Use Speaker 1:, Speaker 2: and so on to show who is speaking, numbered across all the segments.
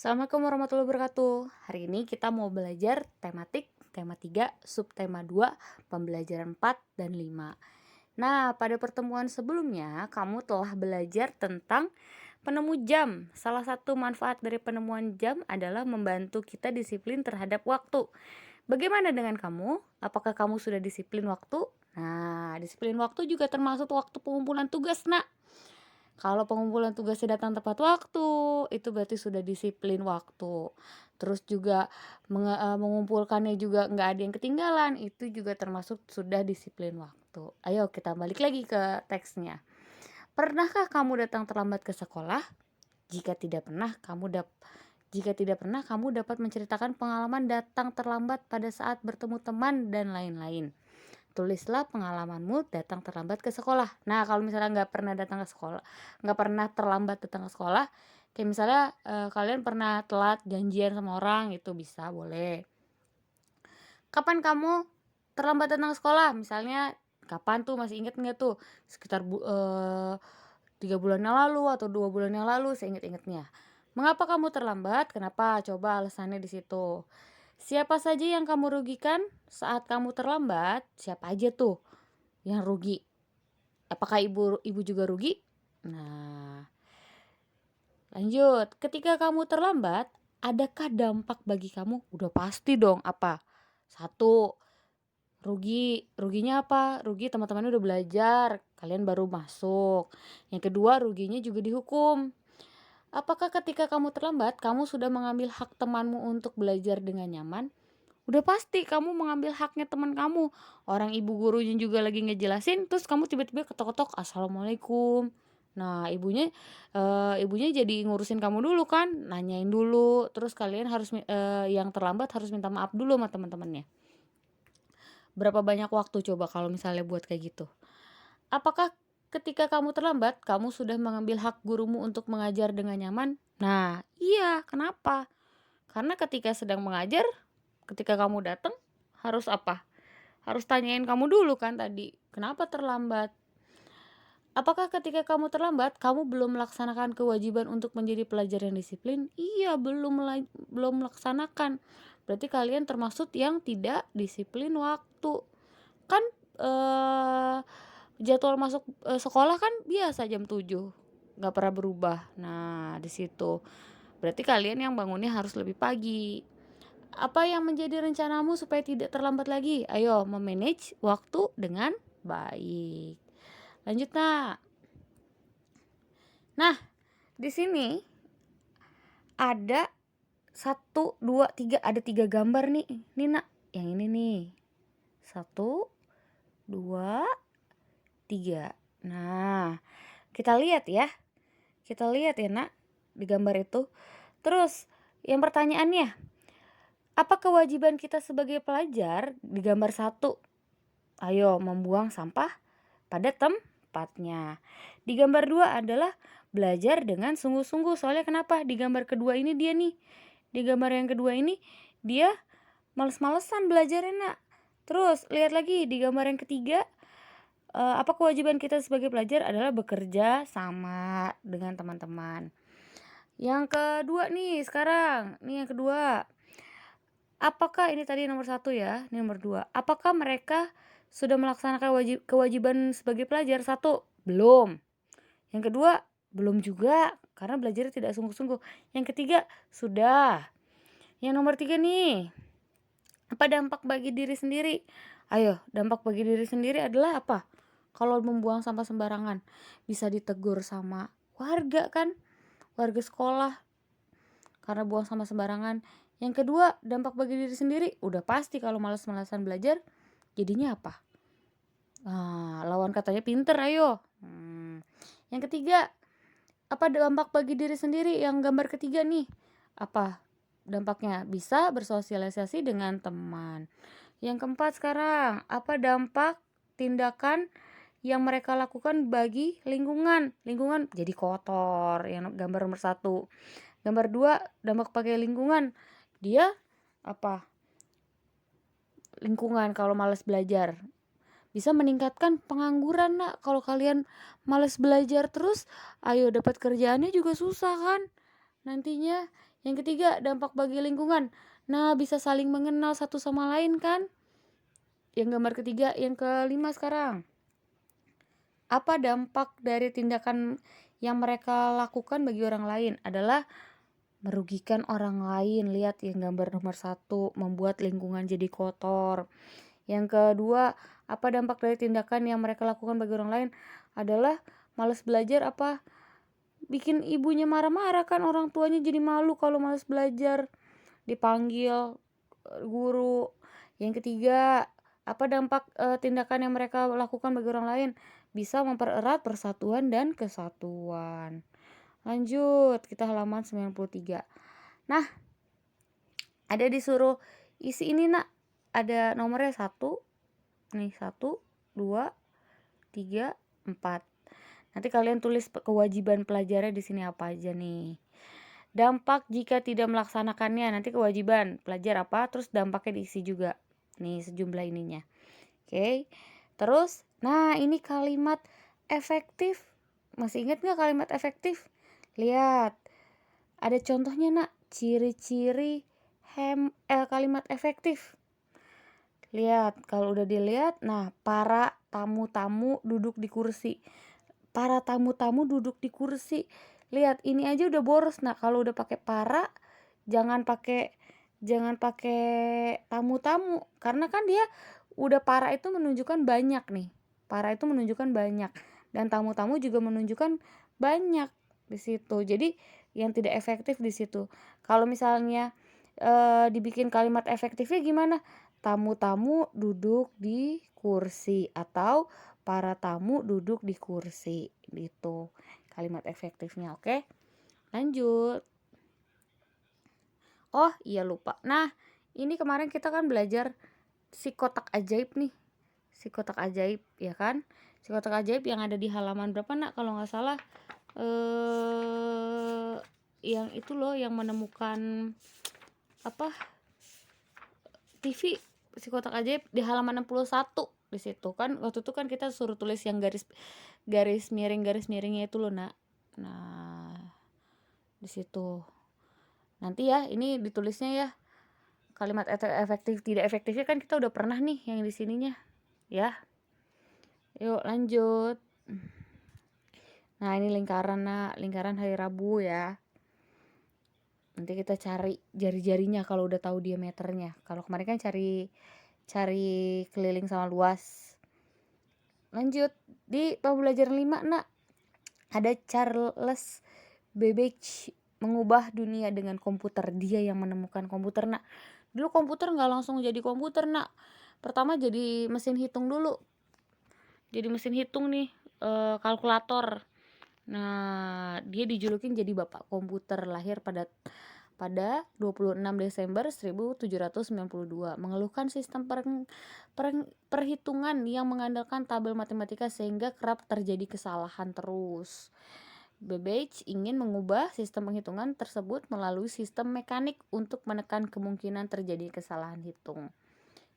Speaker 1: Assalamualaikum warahmatullahi wabarakatuh. Hari ini kita mau belajar tematik, tema 3, subtema 2, pembelajaran 4 dan 5. Nah, pada pertemuan sebelumnya kamu telah belajar tentang penemu jam. Salah satu manfaat dari penemuan jam adalah membantu kita disiplin terhadap waktu. Bagaimana dengan kamu? Apakah kamu sudah disiplin waktu? Nah, disiplin waktu juga termasuk waktu pengumpulan tugas, Nak. Kalau pengumpulan tugasnya datang tepat waktu, itu berarti sudah disiplin waktu. Terus juga mengumpulkannya juga nggak ada yang ketinggalan, itu juga termasuk sudah disiplin waktu. Ayo kita balik lagi ke teksnya. Pernahkah kamu datang terlambat ke sekolah? Jika tidak pernah, kamu dapat menceritakan pengalaman datang terlambat pada saat bertemu teman dan lain-lain. Tulislah pengalamanmu datang terlambat ke sekolah. Nah, kalau misalnya nggak pernah terlambat datang ke sekolah, kayak misalnya kalian pernah telat janjian sama orang, itu bisa, boleh. Kapan kamu terlambat datang ke sekolah? Misalnya, kapan tuh, masih inget nggak tuh? Sekitar 3 bulan yang lalu atau 2 bulan yang lalu, seinget-ingetnya. Mengapa kamu terlambat? Kenapa? Coba alasannya di situ. Siapa saja yang kamu rugikan saat kamu terlambat? Siapa aja tuh yang rugi? Apakah ibu juga rugi? Nah, lanjut. Ketika kamu terlambat, adakah dampak bagi kamu? Udah pasti dong. Apa? Satu, rugi. Ruginya apa? Rugi teman-temannya udah belajar, kalian baru masuk. Yang kedua, ruginya juga dihukum. Apakah ketika kamu terlambat, kamu sudah mengambil hak temanmu untuk belajar dengan nyaman? Udah pasti kamu mengambil haknya teman kamu. Orang ibu gurunya juga lagi ngejelasin, terus kamu tiba-tiba ketok-ketok, "Assalamualaikum." Nah, ibunya jadi ngurusin kamu dulu kan, nanyain dulu, terus kalian harus yang terlambat harus minta maaf dulu sama teman-temannya. Berapa banyak waktu coba kalau misalnya buat kayak gitu? Apakah ketika kamu terlambat, kamu sudah mengambil hak gurumu untuk mengajar dengan nyaman? Nah, iya, kenapa? Karena ketika sedang mengajar, ketika kamu datang, harus apa? Harus tanyain kamu dulu kan tadi, kenapa terlambat? Apakah ketika kamu terlambat, kamu belum melaksanakan kewajiban untuk menjadi pelajar yang disiplin? Iya, belum melaksanakan. Berarti kalian termasuk yang tidak disiplin waktu. Kan eh, jadwal masuk sekolah kan biasa jam 7, nggak pernah berubah. Nah, di situ. Berarti kalian yang bangunnya harus lebih pagi. Apa yang menjadi rencanamu supaya tidak terlambat lagi? Ayo, memanage waktu dengan baik. Lanjut, Nak. Nah, di sini ada 1, 2, 3, ada 3 gambar nih. Nih, Nak, yang ini nih. 1, 2, 3. Nah, kita lihat ya. Nak, di gambar itu. Terus, yang pertanyaannya, apa kewajiban kita sebagai pelajar di gambar 1? Ayo, membuang sampah pada tempatnya. Di gambar 2 adalah belajar dengan sungguh-sungguh. Soalnya kenapa? Di gambar kedua ini dia nih. Di gambar yang kedua ini dia males-malesan belajarnya, Nak. Terus lihat lagi di gambar yang ketiga, apa kewajiban kita sebagai pelajar adalah bekerja sama dengan teman-teman. Yang kedua nih sekarang, nih yang kedua. Apakah ini tadi nomor 1 ya, ini nomor 2. Apakah mereka sudah melaksanakan kewajiban sebagai pelajar? 1, belum. Yang kedua, belum juga karena belajar tidak sungguh-sungguh. Yang ketiga, sudah. Yang nomor 3 nih, apa dampak bagi diri sendiri? Ayo, dampak bagi diri sendiri adalah apa? Kalau membuang sampah sembarangan, bisa ditegur sama warga kan? Warga sekolah karena buang sampah sembarangan. Yang kedua, dampak bagi diri sendiri, udah pasti kalau malas-malasan belajar, jadinya apa? Nah, lawan katanya pinter, ayo. Yang ketiga, apa dampak bagi diri sendiri? Yang gambar ketiga nih, apa dampaknya? Bisa bersosialisasi dengan teman. Yang keempat sekarang, apa dampak tindakan yang mereka lakukan bagi lingkungan? Lingkungan jadi kotor, yang gambar nomor 1. Gambar 2, dampak bagi lingkungan. Dia apa? Lingkungan kalau malas belajar. Bisa meningkatkan pengangguran, Nak. Kalau kalian malas belajar terus, ayo dapat kerjaannya juga susah kan? nantinya. Yang ketiga, dampak bagi lingkungan. Nah, bisa saling mengenal satu sama lain kan? Yang gambar ketiga, yang kelima sekarang. Apa dampak dari tindakan yang mereka lakukan bagi orang lain? Adalah merugikan orang lain. Lihat yang gambar nomor 1, membuat lingkungan jadi kotor. Yang kedua, apa dampak dari tindakan yang mereka lakukan bagi orang lain? Adalah malas belajar. Apa? Bikin ibunya marah-marah kan, orang tuanya jadi malu kalau malas belajar, dipanggil guru. Yang ketiga, apa dampak tindakan yang mereka lakukan bagi orang lain? Bisa mempererat persatuan dan kesatuan. Lanjut, kita halaman 93. Nah, ada disuruh isi ini nak, ada nomornya 1 nih, 1, 2, 3, 4. Nanti kalian tulis kewajiban pelajarnya di sini apa aja nih. Dampak jika tidak melaksanakannya, nanti kewajiban pelajar apa, terus dampaknya diisi juga nih sejumlah ininya. Oke. Terus, nah ini kalimat efektif. Masih ingat nggak kalimat efektif? Lihat, ada contohnya nak, ciri-ciri kalimat efektif. Lihat, kalau udah dilihat, nah para tamu-tamu duduk di kursi. Para tamu-tamu duduk di kursi. Lihat, ini aja udah boros. Nah, kalau udah pakai para, jangan pakai tamu-tamu, karena kan dia udah para itu menunjukkan banyak nih. Para itu menunjukkan banyak, dan tamu-tamu juga menunjukkan banyak di situ. Jadi yang tidak efektif di situ. Kalau misalnya dibikin kalimat efektifnya gimana? Tamu-tamu duduk di kursi, atau para tamu duduk di kursi, gitu kalimat efektifnya. Oke, lanjut. Oh iya, lupa. Nah, ini kemarin kita kan belajar si kotak ajaib nih, si kotak ajaib ya kan, si kotak ajaib yang ada di halaman berapa nak kalau nggak salah, yang itu loh, yang menemukan apa, TV, si kotak ajaib di halaman 61. Di situ kan waktu itu kan kita suruh tulis yang garis miringnya itu loh nak. Nah, di situ nanti ya ini ditulisnya ya, kalimat efektif tidak efektifnya kan kita udah pernah nih yang di sininya ya. Yuk lanjut. Nah, ini lingkaran nak, lingkaran hari Rabu ya. Nanti kita cari jari-jarinya kalau udah tahu diameternya. Kalau kemarin kan cari keliling sama luas. Lanjut, di pembelajaran 5 nak, ada Charles Babbage mengubah dunia dengan komputer. Dia yang menemukan komputer nak. Dulu komputer nggak langsung jadi komputer nak. Pertama jadi mesin hitung dulu. Jadi mesin hitung nih, kalkulator. Nah, dia dijulukin jadi bapak komputer. Lahir pada 26 Desember 1792, mengeluhkan sistem perhitungan yang mengandalkan tabel matematika sehingga kerap terjadi kesalahan terus. Babbage ingin mengubah sistem penghitungan tersebut melalui sistem mekanik untuk menekan kemungkinan terjadi kesalahan hitung.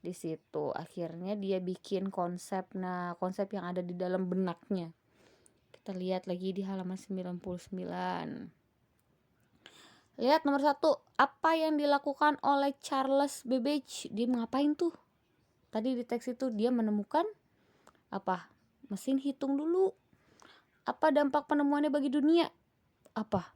Speaker 1: Di situ akhirnya dia bikin konsep. Nah, konsep yang ada di dalam benaknya. Kita lihat lagi di halaman 99. Lihat nomor 1, apa yang dilakukan oleh Charles Babbage? Dia ngapain tuh? Tadi di teks itu dia menemukan apa? Mesin hitung dulu. Apa dampak penemuannya bagi dunia? Apa?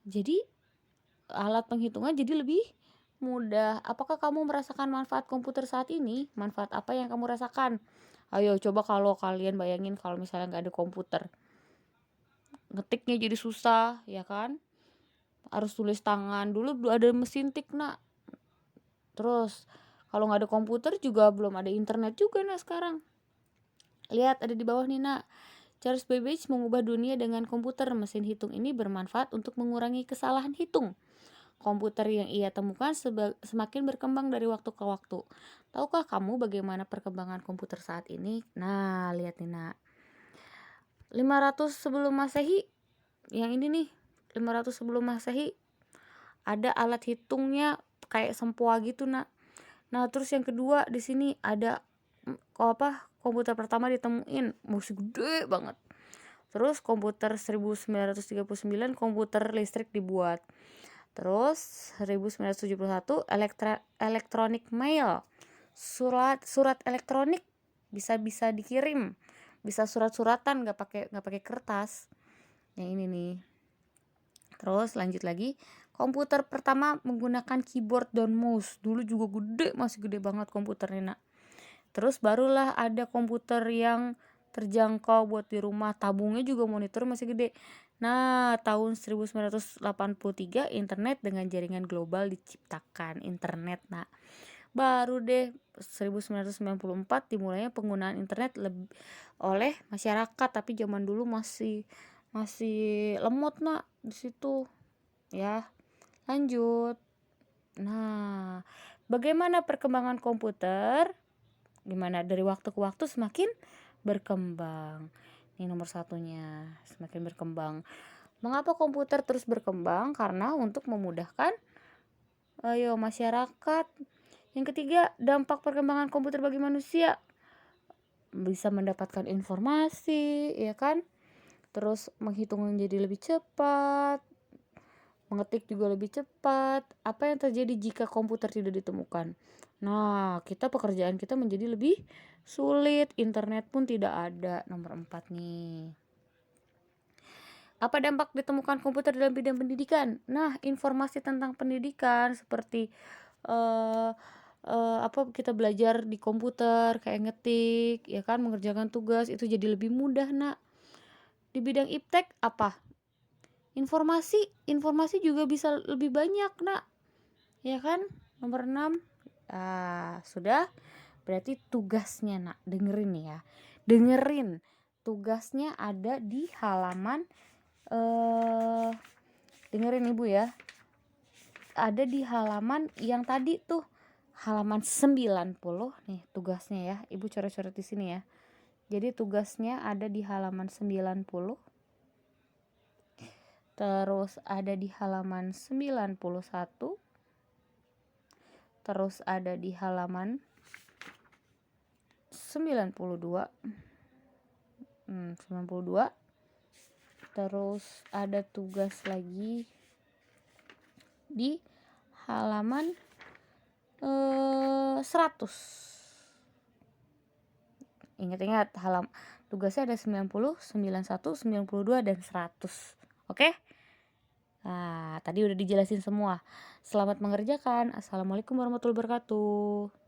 Speaker 1: Jadi alat penghitungan jadi lebih mudah. Apakah kamu merasakan manfaat komputer saat ini? Manfaat apa yang kamu rasakan? Ayo coba kalau kalian bayangin kalau misalnya nggak ada komputer, ngetiknya jadi susah ya kan, harus tulis tangan. Dulu ada mesin tik nak. Terus kalau nggak ada komputer juga belum ada internet juga nak sekarang. Lihat ada di bawah nih nak, Charles Babbage mengubah dunia dengan komputer. Mesin hitung ini bermanfaat untuk mengurangi kesalahan hitung. Komputer yang ia temukan semakin berkembang dari waktu ke waktu. Tahukah kamu bagaimana perkembangan komputer saat ini? Nah, lihat nih nak, 500 sebelum Masehi, yang ini nih 500 sebelum Masehi, ada alat hitungnya kayak sempoa gitu nak. Nah, terus yang kedua di sini ada komputer pertama ditemuin, masih gede banget. Terus komputer 1939 komputer listrik dibuat. Terus 1971 electronic mail, surat elektronik bisa dikirim, bisa surat-suratan, nggak pakai kertas. Yang ini nih. Terus lanjut lagi, komputer pertama menggunakan keyboard dan mouse. Dulu juga masih gede banget komputernya, Nak. Terus barulah ada komputer yang terjangkau buat di rumah, tabungnya juga monitor masih gede. Nah, tahun 1983 internet dengan jaringan global diciptakan, internet. Nah, baru deh 1994 dimulainya penggunaan internet oleh masyarakat, tapi zaman dulu masih lemot, Nak, di situ. Ya, lanjut. Nah, bagaimana perkembangan komputer? Gimana dari waktu ke waktu semakin berkembang. Ini nomor satunya, semakin berkembang. Mengapa komputer terus berkembang? Karena untuk memudahkan masyarakat. Yang ketiga, dampak perkembangan komputer bagi manusia. Bisa mendapatkan informasi, ya kan? Terus menghitung menjadi lebih cepat, mengetik juga lebih cepat. Apa yang terjadi jika komputer tidak ditemukan? Nah, pekerjaan kita menjadi lebih sulit, internet pun tidak ada. Nomor 4 nih. Apa dampak ditemukan komputer dalam bidang pendidikan? Nah, informasi tentang pendidikan seperti kita belajar di komputer kayak ngetik, ya kan, mengerjakan tugas itu jadi lebih mudah, Nak. Di bidang iptek apa? Informasi juga bisa lebih banyak, Nak. Ya kan? Nomor 6. Sudah. Berarti tugasnya, Nak, dengerin nih ya. Dengerin. Tugasnya ada di halaman dengerin Ibu ya. Ada di halaman yang tadi tuh, halaman 90 nih tugasnya ya. Ibu coret-coret di sini ya. Jadi tugasnya ada di halaman 90. Terus ada di halaman 91. Terus ada di halaman 92. 92. Terus ada tugas lagi di halaman 100. Ingat-ingat, tugasnya ada 90, 91, 92 dan 100. Oke? Nah, tadi udah dijelasin semua. Selamat mengerjakan. Assalamualaikum warahmatullahi wabarakatuh.